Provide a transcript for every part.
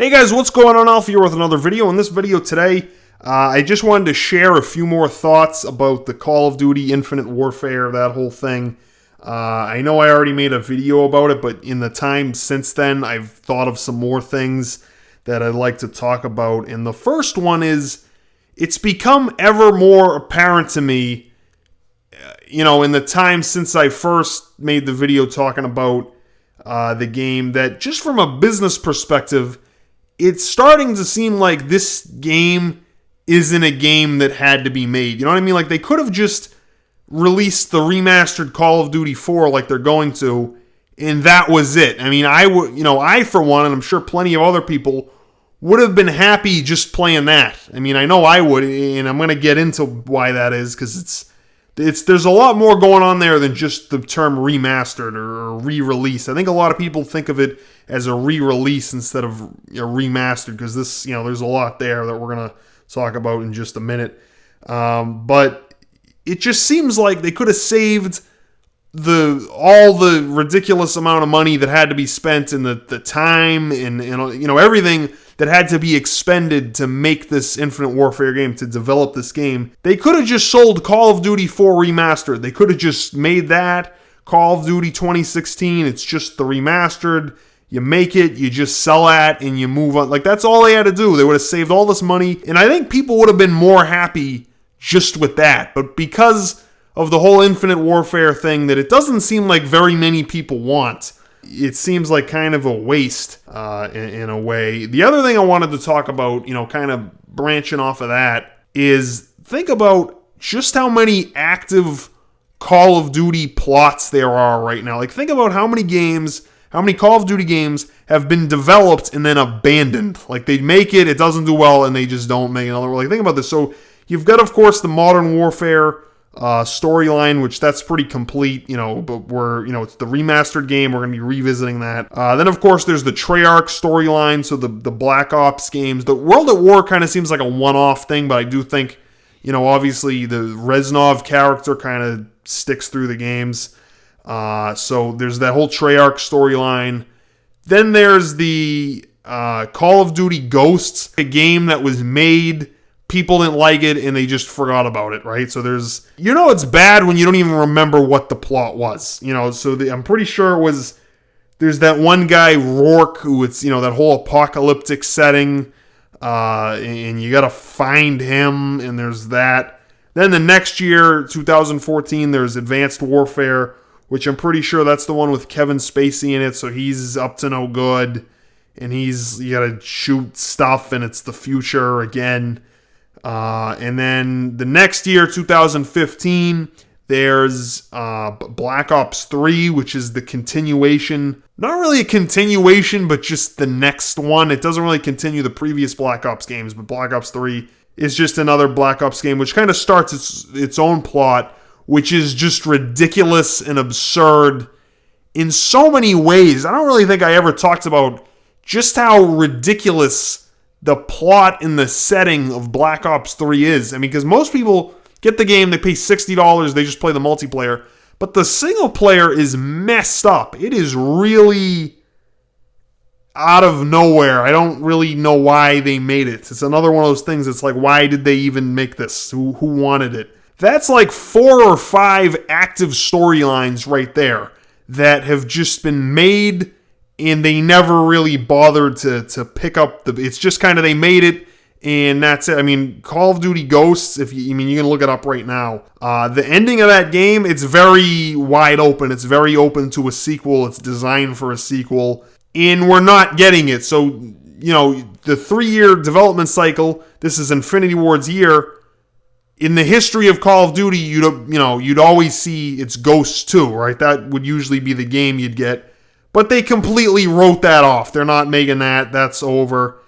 Hey guys, what's going on? Alf here with another video. In this video today, I just wanted to share a few more thoughts about the Call of Duty Infinite Warfare, that whole thing. I know I already made a video about it, but in the time since then, I've thought of some more things that I'd like to talk about. And the first one is, it's become ever more apparent to me, in the time since I first made the video talking about the game, that just from a business perspective, it's starting to seem like this game isn't a game that had to be made. You know what I mean? Like, they could have just released the remastered Call of Duty 4 like they're going to, and that was it. I mean, I for one, and I'm sure plenty of other people, would have been happy just playing that. I mean, I know I would, and I'm going to get into why that is, because there's a lot more going on there than just the term remastered or re-release. I think a lot of people think of it as a re-release instead of a remastered, because this, there's a lot there that we're going to talk about in just a minute. But it just seems like they could have saved all the ridiculous amount of money that had to be spent, and the time and everything that had to be expended to make this Infinite Warfare game, to develop this game. They could have just sold Call of Duty 4 Remastered. They could have just made that Call of Duty 2016. It's just the remastered. You make it, you just sell that, and you move on. Like, that's all they had to do. They would have saved all this money, and I think people would have been more happy just with that. But because of the whole Infinite Warfare thing that it doesn't seem like very many people want, it seems like kind of a waste in a way. The other thing I wanted to talk about, kind of branching off of that, is think about just how many active Call of Duty plots there are right now. Like, think about how many Call of Duty games have been developed and then abandoned. Like, they make it doesn't do well, and they just don't make another one. Like, think about this. So you've got, of course, the Modern Warfare storyline, which that's pretty complete, but it's the remastered game. We're going to be revisiting that. Then, of course, there's the Treyarch storyline, so the Black Ops games. The World at War kind of seems like a one-off thing, but I do think, obviously the Reznov character kind of sticks through the games. So there's that whole Treyarch storyline. Then there's the Call of Duty Ghosts, a game that was made, people didn't like it, and they just forgot about it, right? So there's, it's bad when you don't even remember what the plot was, so I'm pretty sure it was, there's that one guy, Rourke, who it's, that whole apocalyptic setting, and you gotta find him, and there's that. Then the next year, 2014, there's Advanced Warfare, which I'm pretty sure that's the one with Kevin Spacey in it, so he's up to no good, and you gotta shoot stuff, and it's the future again. And then the next year, 2015, there's Black Ops 3, which is the continuation. Not really a continuation, but just the next one. It doesn't really continue the previous Black Ops games, but Black Ops 3 is just another Black Ops game, which kind of starts its own plot, which is just ridiculous and absurd in so many ways. I don't really think I ever talked about just how ridiculous the plot and the setting of Black Ops 3 is. I mean, because most people get the game, they pay $60, they just play the multiplayer. But the single player is messed up. It is really out of nowhere. I don't really know why they made it. It's another one of those things. It's like, why did they even make this? Who wanted it? That's like 4 or 5 active storylines right there that have just been made, and they never really bothered to pick up it's just kind of, they made it, and that's it. I mean, Call of Duty Ghosts, you can look it up right now. The ending of that game, it's very wide open. It's very open to a sequel. It's designed for a sequel, and we're not getting it. So, the 3-year development cycle, this is Infinity Ward's year. In the history of Call of Duty, you'd always see it's Ghosts 2, right? That would usually be the game you'd get. But they completely wrote that off. They're not making that. That's over.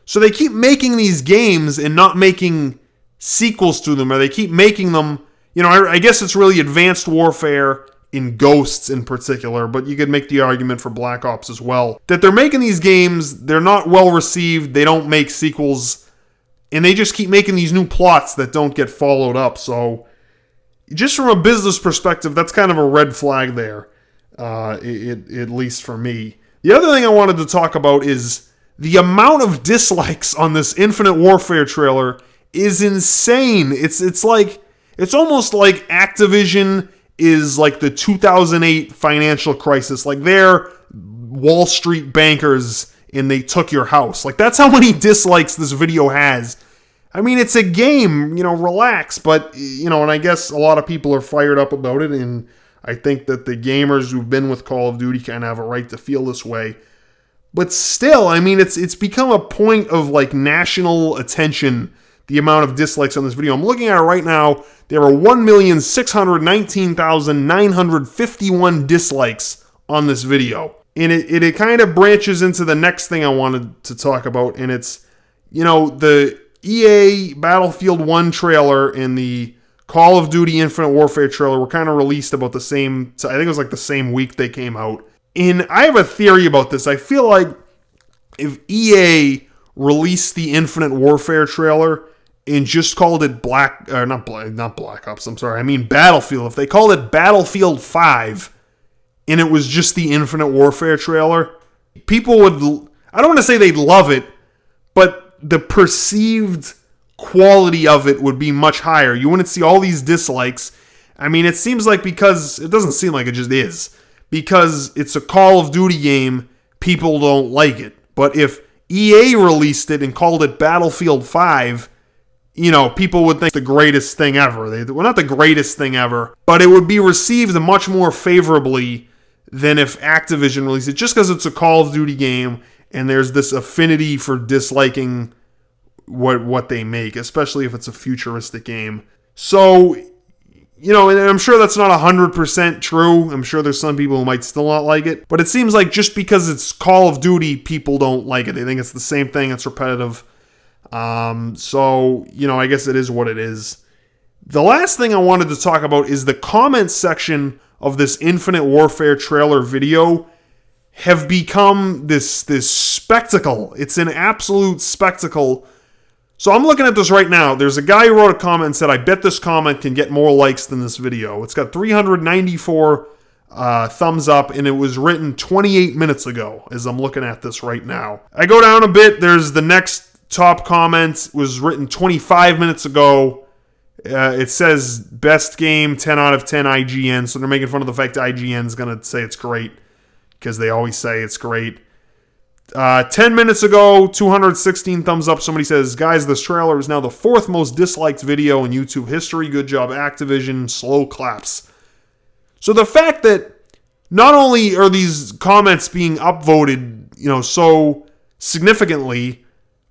So they keep making these games and not making sequels to them, or they keep making them, I guess it's really Advanced Warfare in Ghosts in particular, but you could make the argument for Black Ops as well, that they're making these games, they're not well received, they don't make sequels, and they just keep making these new plots that don't get followed up. So just from a business perspective, that's kind of a red flag there, at least for me. The other thing I wanted to talk about is The amount of dislikes on this Infinite Warfare trailer is insane. It's almost like Activision is like the 2008 financial crisis. Like they're Wall Street bankers and they took your house. Like that's how many dislikes this video has. I mean, it's a game, relax. But, and I guess a lot of people are fired up about it. And I think that the gamers who've been with Call of Duty kind of have a right to feel this way. But still, I mean, it's become a point of like national attention, the amount of dislikes on this video. I'm looking at it right now. There are 1,619,951 dislikes on this video. And it kind of branches into the next thing I wanted to talk about. And it's, the EA Battlefield 1 trailer and the Call of Duty Infinite Warfare trailer were kind of released about the same, I think it was like the same week they came out. And I have a theory about this. I feel like if EA released the Infinite Warfare trailer and just called it not Black Ops, I'm sorry, I mean Battlefield. If they called it Battlefield 5 and it was just the Infinite Warfare trailer, people would, I don't want to say they'd love it, but the perceived quality of it would be much higher. You wouldn't see all these dislikes. I mean, it seems like because, it doesn't seem like it just is, because it's a Call of Duty game, people don't like it. But if EA released it and called it Battlefield 5, people would think the greatest thing ever. Well, not the greatest thing ever, but it would be received much more favorably than if Activision released it, just because it's a Call of Duty game and there's this affinity for disliking what they make, especially if it's a futuristic game. So, and I'm sure that's not 100% true. I'm sure there's some people who might still not like it. But it seems like just because it's Call of Duty, people don't like it. They think it's the same thing. It's repetitive. So, I guess it is what it is. The last thing I wanted to talk about is the comments section of this Infinite Warfare trailer video have become this spectacle. It's an absolute spectacle. So I'm looking at this right now. There's a guy who wrote a comment and said, I bet this comment can get more likes than this video. It's got 394 thumbs up, and it was written 28 minutes ago as I'm looking at this right now. I go down a bit. There's the next top comment, was written 25 minutes ago. It says, best game, 10 out of 10 IGN. So they're making fun of the fact that IGN's going to say it's great, because they always say it's great. 10 minutes ago, 216 thumbs up. Somebody says, guys, this trailer is now the 4th most disliked video in YouTube history. Good job, Activision. Slow claps. So the fact that not only are these comments being upvoted, so significantly,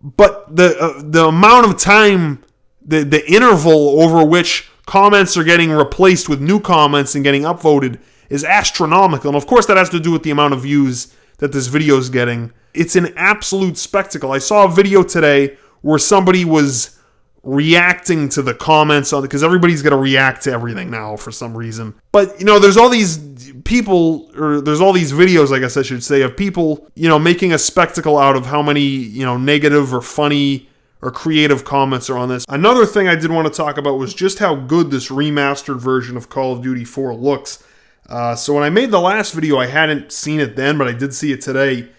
but the amount of time, the interval over which comments are getting replaced with new comments and getting upvoted is astronomical. And of course that has to do with the amount of views that this video is getting. It's an absolute spectacle. I saw a video today where somebody was reacting to the comments on it, because everybody's going to react to everything now for some reason. But, there's all these people, or there's all these videos, I guess I should say, of people, making a spectacle out of how many, negative or funny or creative comments are on this. Another thing I did want to talk about was just how good this remastered version of Call of Duty 4 looks. So when I made the last video, I hadn't seen it then, but I did see it today.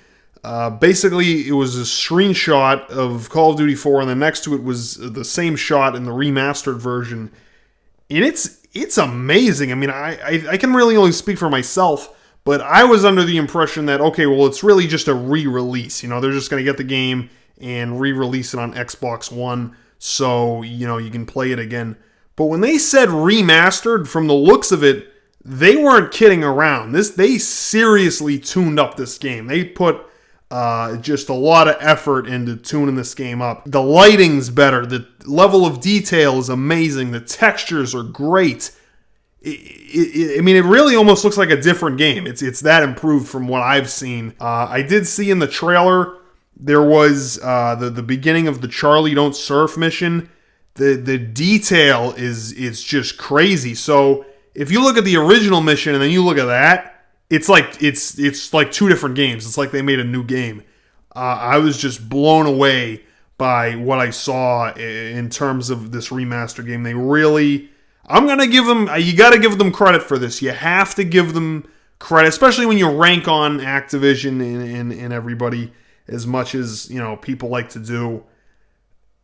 Basically, it was a screenshot of Call of Duty 4, and then next to it was the same shot in the remastered version. And it's amazing. I mean, I can really only speak for myself, but I was under the impression that, okay, well, it's really just a re-release. They're just going to get the game and re-release it on Xbox One, so, you can play it again. But when they said remastered, from the looks of it, they weren't kidding around. They seriously tuned up this game. They put just a lot of effort into tuning this game up. The lighting's better. The level of detail is amazing. The textures are great. It really almost looks like a different game. It's that improved from what I've seen. I did see in the trailer there was the beginning of the Charlie Don't Surf mission. The detail is just crazy. So if you look at the original mission and then you look at that, it's like two different games. It's like they made a new game. I was just blown away by what I saw in terms of this remaster game. They really, I'm gonna give them. You got to give them credit for this. You have to give them credit, especially when you rank on Activision and everybody. as much as, people like to do.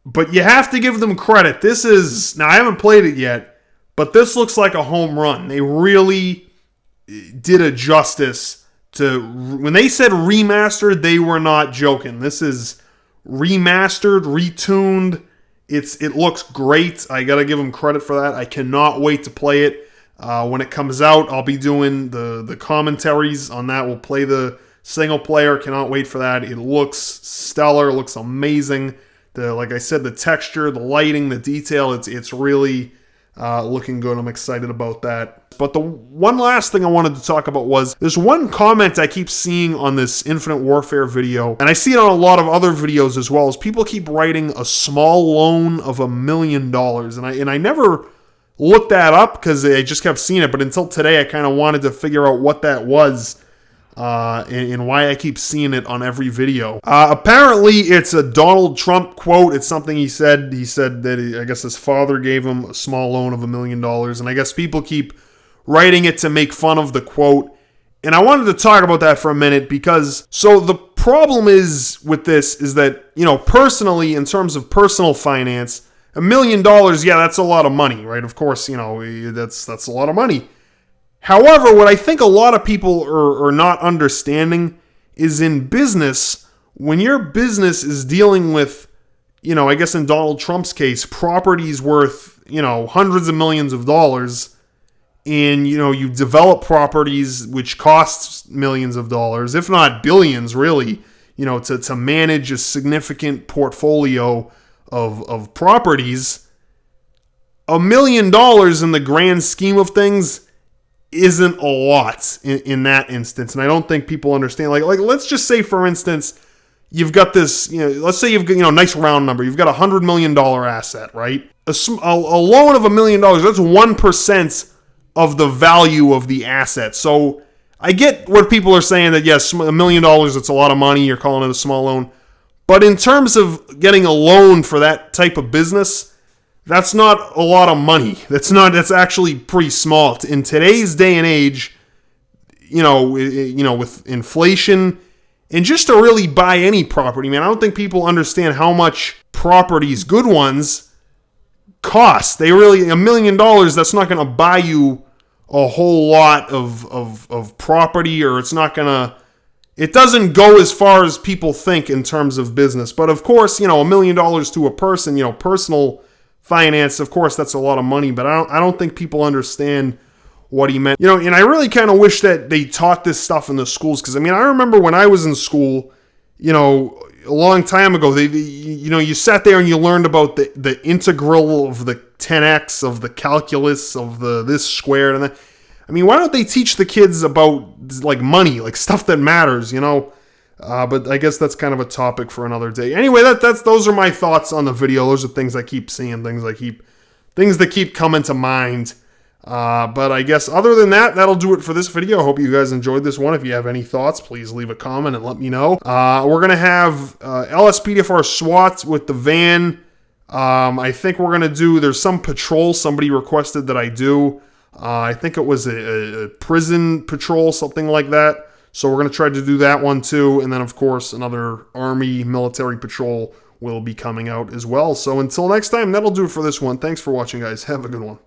But you have to give them credit. This is, now I haven't played it yet, but this looks like a home run. They really did a justice to, when they said remastered, they were not joking. This is remastered, retuned. It looks great. I gotta give them credit for that. I cannot wait to play it. When it comes out, I'll be doing the commentaries on that. We'll play the single player. Cannot wait for that. It looks stellar. It looks amazing. Like I said, the texture, the lighting, the detail, it's really looking good. I'm excited about that. But the one last thing I wanted to talk about was there's one comment I keep seeing on this Infinite Warfare video, and I see it on a lot of other videos as well, is people keep writing a small loan of $1 million. And I never looked that up because I just kept seeing it, but until today I kind of wanted to figure out what that was. And why I keep seeing it on every video. Apparently, it's a Donald Trump quote. It's something he said. He said that I guess his father gave him a small loan of $1 million. And I guess people keep writing it to make fun of the quote. And I wanted to talk about that for a minute because, so the problem is with this is that, personally, in terms of personal finance, $1 million, yeah, that's a lot of money, right? Of course, that's a lot of money. However, what I think a lot of people are not understanding is in business, when your business is dealing with, I guess in Donald Trump's case, properties worth, hundreds of millions of dollars, and, you develop properties which costs millions of dollars, if not billions, really, to manage a significant portfolio of properties, $1 million in the grand scheme of things isn't a lot in that instance, and I don't think people understand. Like let's just say, for instance, you've got this, let's say you've got, nice round number, you've got a $100 million asset, right? A loan of $1 million, that's 1% of the value of the asset. So I get what people are saying, that yes, $1 million, it's a lot of money, you're calling it a small loan, but in terms of getting a loan for that type of business, that's not a lot of money. That's actually pretty small. In today's day and age, with inflation, and just to really buy any property, man, I don't think people understand how much properties, good ones, cost. $1 million, that's not going to buy you a whole lot of property, or it doesn't go as far as people think in terms of business. But of course, $1 million to a person, personal finance, of course, that's a lot of money, but I don't think people understand what he meant. And I really kind of wish that they taught this stuff in the schools, because, I remember when I was in school, a long time ago, you sat there and you learned about the integral of the 10x, of the calculus, of the this squared, and that. Why don't they teach the kids about, like, money, like stuff that matters, But I guess that's kind of a topic for another day. Anyway, those are my thoughts on the video. Those are things I keep seeing, things that keep coming to mind. But I guess other than that, that'll do it for this video. I hope you guys enjoyed this one. If you have any thoughts, please leave a comment and let me know. We're going to have LSPDFR SWAT with the van. I think we're going to do, there's some patrol somebody requested that I do. I think it was a prison patrol, something like that. So we're going to try to do that one too. And then, of course, another Army military patrol will be coming out as well. So until next time, that'll do it for this one. Thanks for watching, guys. Have a good one.